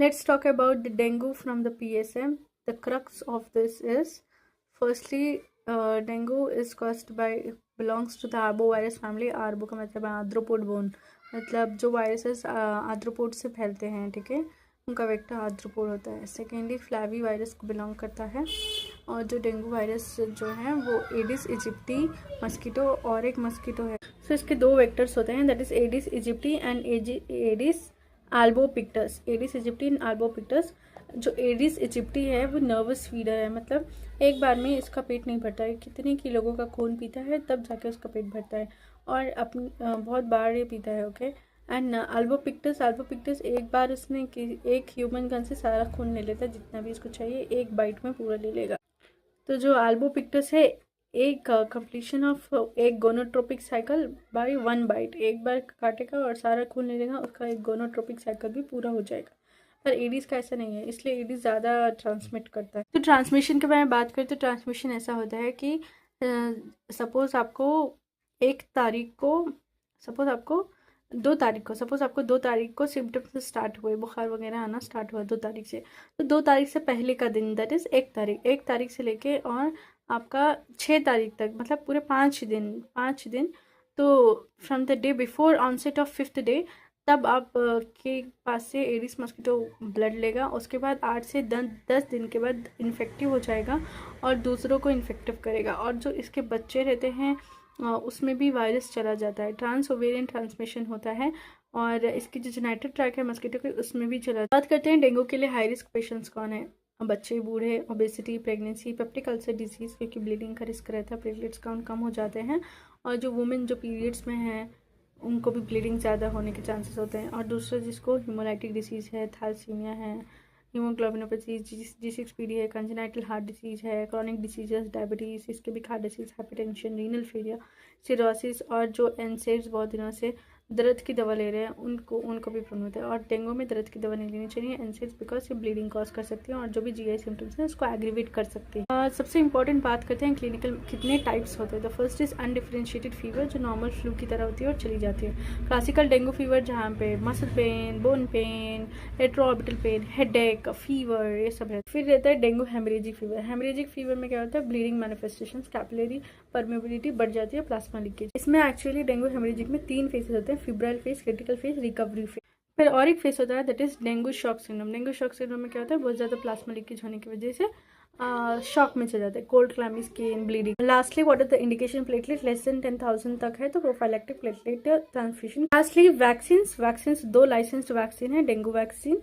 Let's talk about the dengue from the PSM. The crux of this is, firstly, dengue is caused by, belongs to the arbovirus family. Arbo का मतलब arthropod bone, मतलब जो viruses arthropod से फैलते हैं, ठीक है, उनका वेक्टर आर्थ्रोपोड होता है. सेकेंडली फ्लैवी वायरस को बिलोंग करता है. और जो डेंगू वायरस जो है वो एडिस इजिप्टी मस्कीटो और एक मस्कीटो है. सो इसके दो वेक्टर्स होते हैं, that is Aedes इजिप्टी and Aedes albopictus. Aedes इजिप्टी and albopictus. जो एडिस इजिप्टी है वो नर्वस फीडर है, मतलब एक बार में इसका पेट नहीं भरता है, कितने की लोगों का खून पीता है तब जाके उसका पेट भरता है, और अपनी बहुत बार ये पीता है. ओके. एंड एल्बोपिक्टस एक बार उसने एक ह्यूमन गन से सारा खून ले लेता है, जितना भी इसको चाहिए एक बाइट में पूरा ले लेगा. तो जो एल्बोपिक्टस है, एक कंप्लीशन ऑफ एक गोनोट्रोपिक साइकिल बाय वन बाइट, एक बार काटेगा और सारा खून ले लेगा, उसका एक गोनोट्रोपिक साइकिल भी पूरा हो जाएगा. पर एडिस का ऐसा नहीं है, इसलिए एडिस ज़्यादा ट्रांसमिट करता है. तो ट्रांसमिशन के बारे में बात करें तो ट्रांसमिशन ऐसा होता है कि सपोज आपको दो तारीख को सिम्टम्स स्टार्ट हुए, बुखार वगैरह आना स्टार्ट हुआ 2 तारीख से. तो 2 तारीख से पहले का दिन, दैट इज़ 1 तारीख से लेके और आपका 6 तारीख तक, मतलब पूरे 5 दिन. तो from the day before onset of 5th day, तब आप के पास से एडिस मस्कीटो ब्लड लेगा. उसके बाद 8 से 10 दिन के बाद इन्फेक्टिव हो जाएगा और दूसरों को इन्फेक्टिव करेगा. और जो इसके बच्चे रहते हैं उसमें भी वायरस चला जाता है. ट्रांस ओवेरियन ट्रांसमिशन होता है. और इसकी जो जेनेटिक ट्रैक है मस्कीटो के, उसमें भी चला. बात करते हैं डेंगू के लिए हाई रिस्क पेशेंट्स कौन है. बच्चे, बूढ़े, obesity, pregnancy, peptic ulcer disease, क्योंकि ब्लीडिंग का रिस्क रहता है, प्लेटलेट्स काउंट कम हो जाते हैं. और जो वुमेन जो पीरियड्स में हैं उनको भी ब्लीडिंग ज़्यादा होने के चांसेस होते हैं. और दूसरा जिसको हीमोलाइटिक डिसीज़ है, थैलेसीमिया है, हीमोग्लोबिनोपैथी, G6PD है, कंजेनाइटल हार्ट डिसीज़ है, क्रॉनिक डिसीजेस, डायबिटीज़, इसके भी heart disease, hypertension, renal failure, cirrhosis, और जो एनसेड्स बहुत दिनों से दर्द की दवा ले रहे हैं उनको भी प्रॉब्लम होता है. और डेंगू में दर्द की दवा नहीं लेनी चाहिए एनसेड्स, बिकॉज ये ब्लीडिंग कॉज कर सकती है और जो भी GI सिम्टम्स हैं उसको एग्रीवेट कर सकती है. सबसे इंपॉर्टेंट बात करते हैं क्लिनिकल कितने टाइप्स होते हैं. The first is undifferentiated fever, जो नॉर्मल फ्लू की तरह होती है और चली जाती है. क्लासिकल डेंगू फीवर, जहाँ पे muscle pain, bone pain, retroorbital pain, headache, fever, ये सब रहता है. फिर रहता है dengue haemorrhagic fever. Haemorrhagic fever में क्या होता है, ब्लीडिंग मैनिफेस्टेशन, कैपिलरी परमेबिलिटी बढ़ जाती है, प्लाज्मा लीकेज. इसमें एक्चुअली डेंगू हेमरेजिक में 3 फेजेस होते हैं, febrile phase, critical phase, recovery phase. फिर और एक फेज होता है that is dengue shock syndrome. Dengue shock syndrome में क्या होता है, बहुत ज़्यादा प्लाज्मा लीकेज होने की वजह से शॉक में चले जाते हैं, cold, clammy skin, bleeding. Lastly what is the indication, platelet less than 10,000 तक है तो prophylactic platelet transfusion. Lastly vaccine 2 licensed vaccine है. Dengue vaccine